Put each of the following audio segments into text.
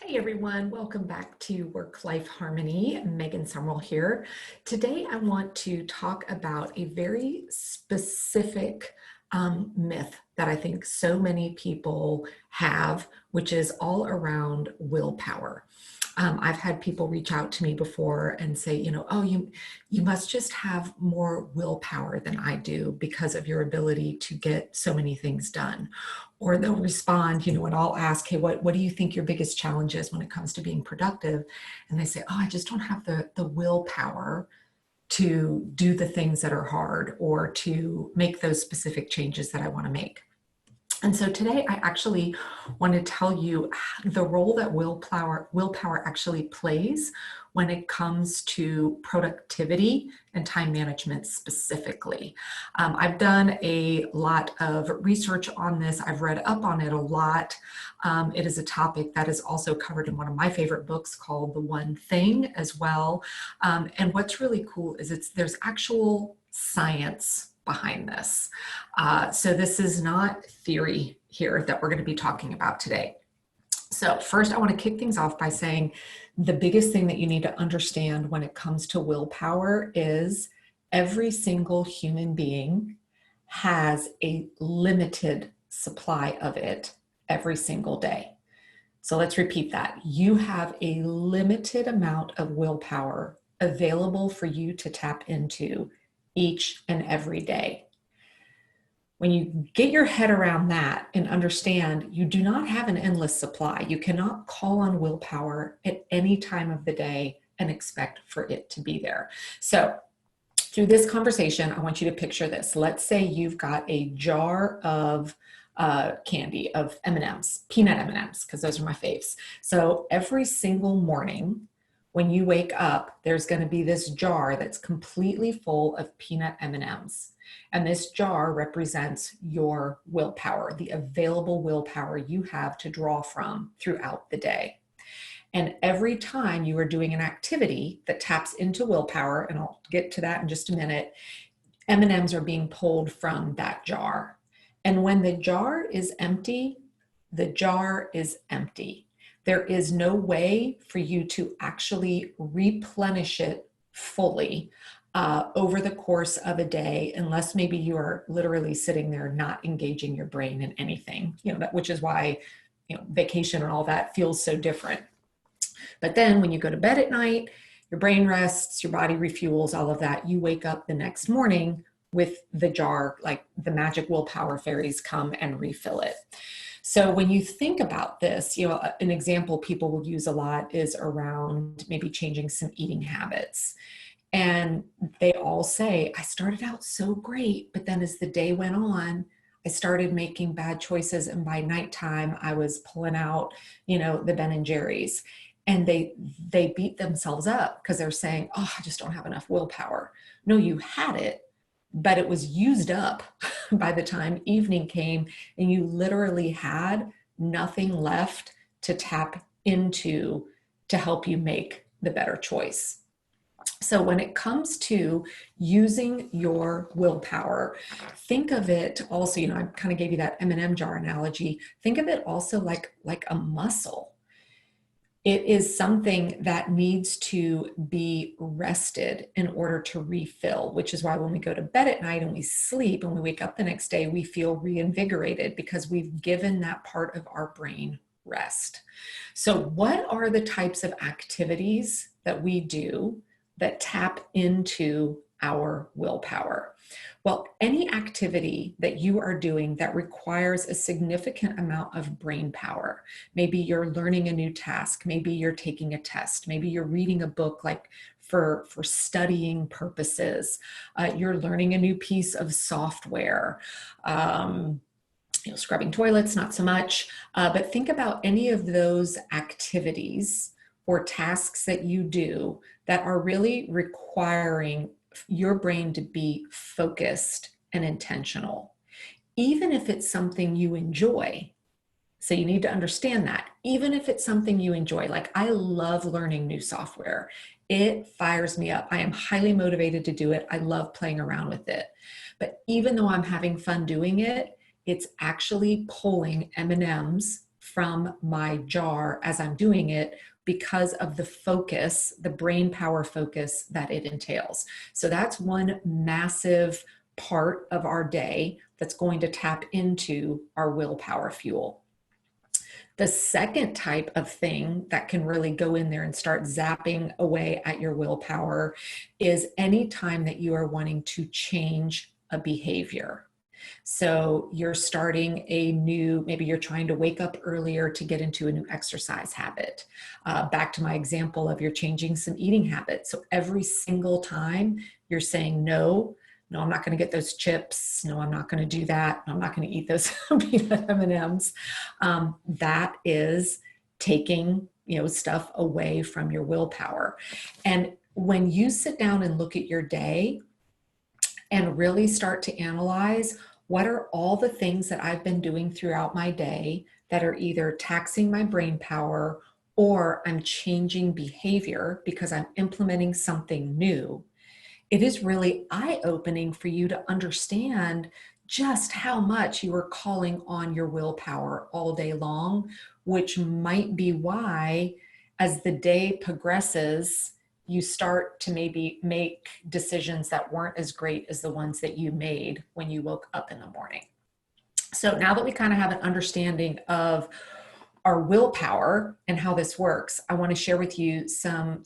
Hey everyone, welcome back to Work-Life Harmony. Megan Summerall here. Today I want to talk about a very specific myth that I think so many people have, which is all around willpower. I've had people reach out to me before and say, oh, you must just have more willpower than I do because of your ability to get so many things done. Or they'll respond, and I'll ask, hey, what do you think your biggest challenge is when it comes to being productive? And they say, oh, I just don't have the willpower to do the things that are hard or to make those specific changes that I want to make. And so today I actually want to tell you the role that willpower actually plays when it comes to productivity and time management specifically. I've done a lot of research on this. I've read up on it a lot. It is a topic that is also covered in one of my favorite books called The One Thing as well. And what's really cool is there's actual science behind this. So this is not theory here that we're going to be talking about today. So first, I want to kick things off by saying the biggest thing that you need to understand when it comes to willpower is every single human being has a limited supply of it every single day. So let's repeat that. You have a limited amount of willpower available for you to tap into each and every day. When you get your head around that and understand you do not have an endless supply, you cannot call on willpower at any time of the day and expect for it to be there. So through this conversation, I want you to picture this. Let's say you've got a jar of candy, of M&Ms, peanut M&Ms, because those are my faves. So every single morning, when you wake up, there's going to be this jar that's completely full of peanut M&Ms. And this jar represents your willpower, the available willpower you have to draw from throughout the day. And every time you are doing an activity that taps into willpower, and I'll get to that in just a minute, M&Ms are being pulled from that jar. And when the jar is empty, the jar is empty. There is no way for you to actually replenish it fully over the course of a day, unless maybe you are literally sitting there not engaging your brain in anything, which is why, vacation and all that feels so different. But then when you go to bed at night, your brain rests, your body refuels, all of that. You wake up the next morning with the jar, like the magic willpower fairies come and refill it. So when you think about this, an example people will use a lot is around maybe changing some eating habits. And they all say, I started out so great, but then as the day went on, I started making bad choices. And by nighttime, I was pulling out, the Ben and Jerry's. And they beat themselves up because they're saying, oh, I just don't have enough willpower. No, you had it, but it was used up by the time evening came and you literally had nothing left to tap into to help you make the better choice. So when it comes to using your willpower, think of it also, I kind of gave you that M&M jar analogy. Think of it also like a muscle. It is something that needs to be rested in order to refill, which is why when we go to bed at night and we sleep and we wake up the next day, we feel reinvigorated because we've given that part of our brain rest. So what are the types of activities that we do that tap into our willpower? Well, any activity that you are doing that requires a significant amount of brain power, maybe you're learning a new task, maybe you're taking a test, maybe you're reading a book like for studying purposes, you're learning a new piece of software, scrubbing toilets, not so much, but think about any of those activities or tasks that you do that are really requiring your brain to be focused and intentional, even if it's something you enjoy. So you need to understand that, even if it's something you enjoy, like I love learning new software. It fires me up. I am highly motivated to do it. I love playing around with it. But even though I'm having fun doing it, it's actually pulling M&Ms from my jar as I'm doing it because of the focus, the brain power focus that it entails. So that's one massive part of our day that's going to tap into our willpower fuel. The second type of thing that can really go in there and start zapping away at your willpower is any time that you are wanting to change a behavior. So you're starting a new, maybe you're trying to wake up earlier to get into a new exercise habit. Back to my example of you're changing some eating habits. So every single time you're saying, no, I'm not going to get those chips. No, I'm not going to do that. No, I'm not going to eat those peanut M&Ms. That is taking, stuff away from your willpower. And when you sit down and look at your day and really start to analyze what are all the things that I've been doing throughout my day that are either taxing my brain power or I'm changing behavior because I'm implementing something new, it is really eye-opening for you to understand just how much you are calling on your willpower all day long, which might be why, as the day progresses, you start to maybe make decisions that weren't as great as the ones that you made when you woke up in the morning. So now that we kind of have an understanding of our willpower and how this works, I want to share with you some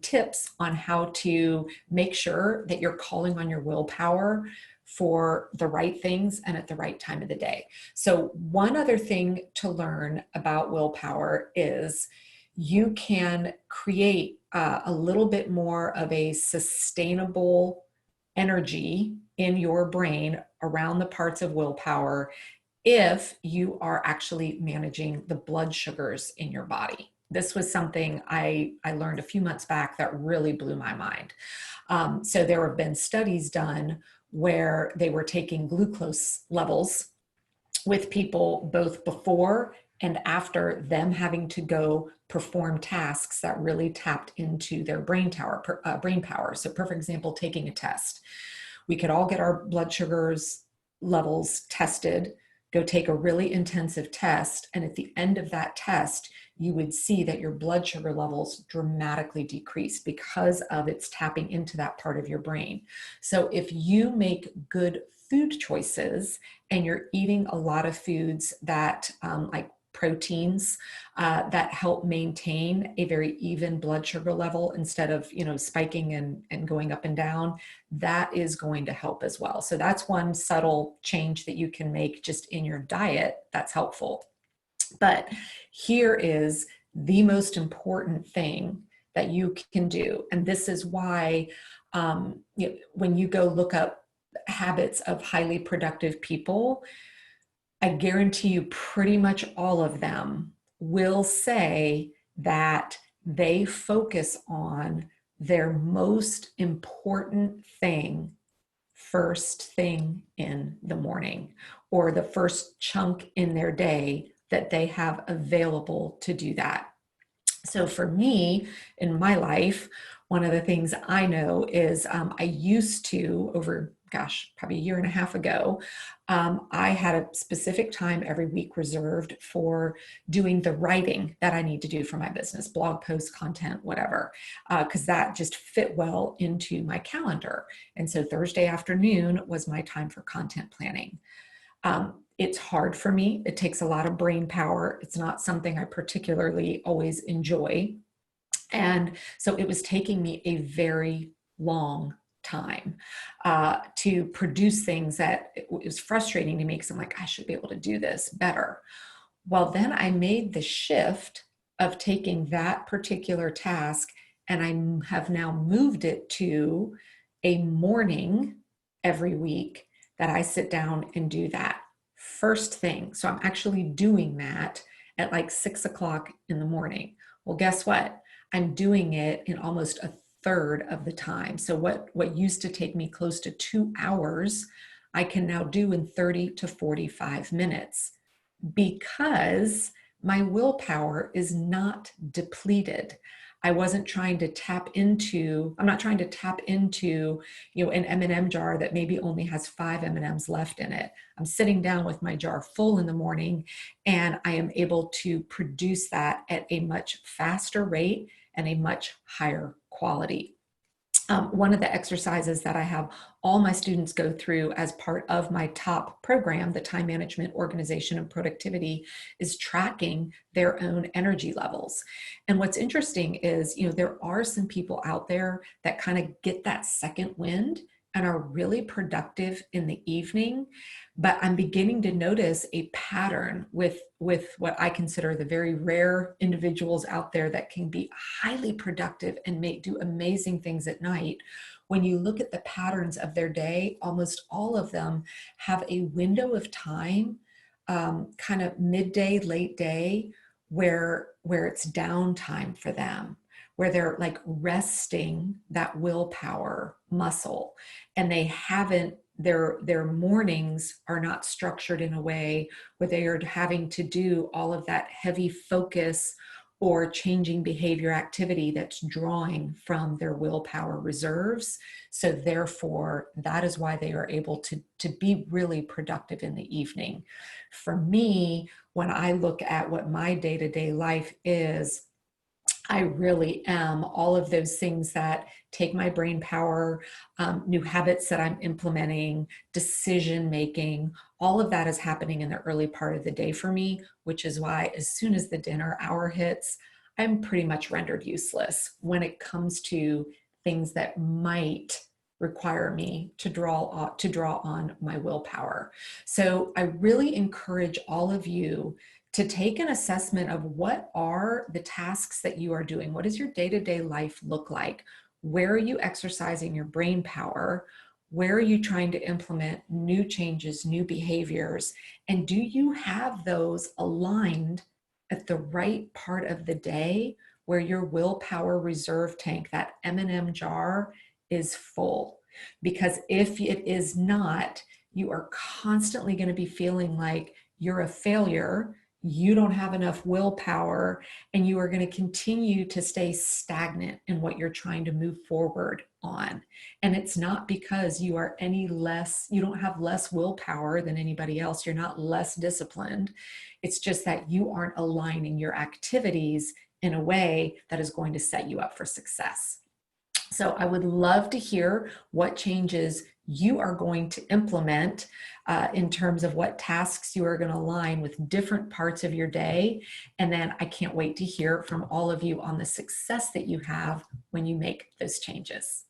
tips on how to make sure that you're calling on your willpower for the right things and at the right time of the day. So one other thing to learn about willpower is you can create a little bit more of a sustainable energy in your brain around the parts of willpower if you are actually managing the blood sugars in your body. This was something I learned a few months back that really blew my mind. So there have been studies done where they were taking glucose levels with people both before and after them having to go perform tasks that really tapped into their brain power. So perfect example, taking a test. We could all get our blood sugars levels tested, go take a really intensive test, and at the end of that test, you would see that your blood sugar levels dramatically decrease because of its tapping into that part of your brain. So if you make good food choices and you're eating a lot of foods that like proteins that help maintain a very even blood sugar level instead of spiking and going up and down, that is going to help as well. So that's one subtle change that you can make just in your diet that's helpful. But here is the most important thing that you can do, and this is why when you go look up habits of highly productive people, I guarantee you pretty much all of them will say that they focus on their most important thing first thing in the morning, or the first chunk in their day that they have available to do that. So for me, in my life, one of the things I know is I used to, over probably a year and a half ago, I had a specific time every week reserved for doing the writing that I need to do for my business, blog posts, content, whatever, because that just fit well into my calendar. And so Thursday afternoon was my time for content planning. It's hard for me. It takes a lot of brain power. It's not something I particularly always enjoy. And so it was taking me a very long time to produce things that it was frustrating to me because I'm like, I should be able to do this better. Well, then I made the shift of taking that particular task and I have now moved it to a morning every week that I sit down and do that first thing. So I'm actually doing that at like 6 o'clock in the morning. Well, guess what? I'm doing it in almost a third of the time. So what used to take me close to 2 hours, I can now do in 30 to 45 minutes because my willpower is not depleted. I'm not trying to tap into, an M&M jar that maybe only has 5 M&Ms left in it. I'm sitting down with my jar full in the morning, and I am able to produce that at a much faster rate and a much higher quality. One of the exercises that I have all my students go through as part of my top program, the Time Management, Organization, and Productivity, is tracking their own energy levels. And what's interesting is, there are some people out there that kind of get that second wind and are really productive in the evening. But I'm beginning to notice a pattern with what I consider the very rare individuals out there that can be highly productive and do amazing things at night. When you look at the patterns of their day, almost all of them have a window of time, kind of midday, late day, where it's downtime for them, where they're like resting that willpower muscle, and they haven't, their mornings are not structured in a way where they are having to do all of that heavy focus or changing behavior activity that's drawing from their willpower reserves. So therefore, that is why they are able to be really productive in the evening. For me, when I look at what my day-to-day life is, I really am all of those things that take my brain power, new habits that I'm implementing, decision making, all of that is happening in the early part of the day for me, which is why as soon as the dinner hour hits, I'm pretty much rendered useless when it comes to things that might require me to draw on my willpower. So I really encourage all of you to take an assessment of what are the tasks that you are doing. What does your day-to-day life look like? Where are you exercising your brain power? Where are you trying to implement new changes, new behaviors? And do you have those aligned at the right part of the day where your willpower reserve tank, that M&M jar, is full? Because if it is not, you are constantly going to be feeling like you're a failure, you don't have enough willpower, and you are going to continue to stay stagnant in what you're trying to move forward on. And it's not because you are you don't have less willpower than anybody else. You're not less disciplined. It's just that you aren't aligning your activities in a way that is going to set you up for success. So I would love to hear what changes you are going to implement in terms of what tasks you are going to align with different parts of your day. And then I can't wait to hear from all of you on the success that you have when you make those changes.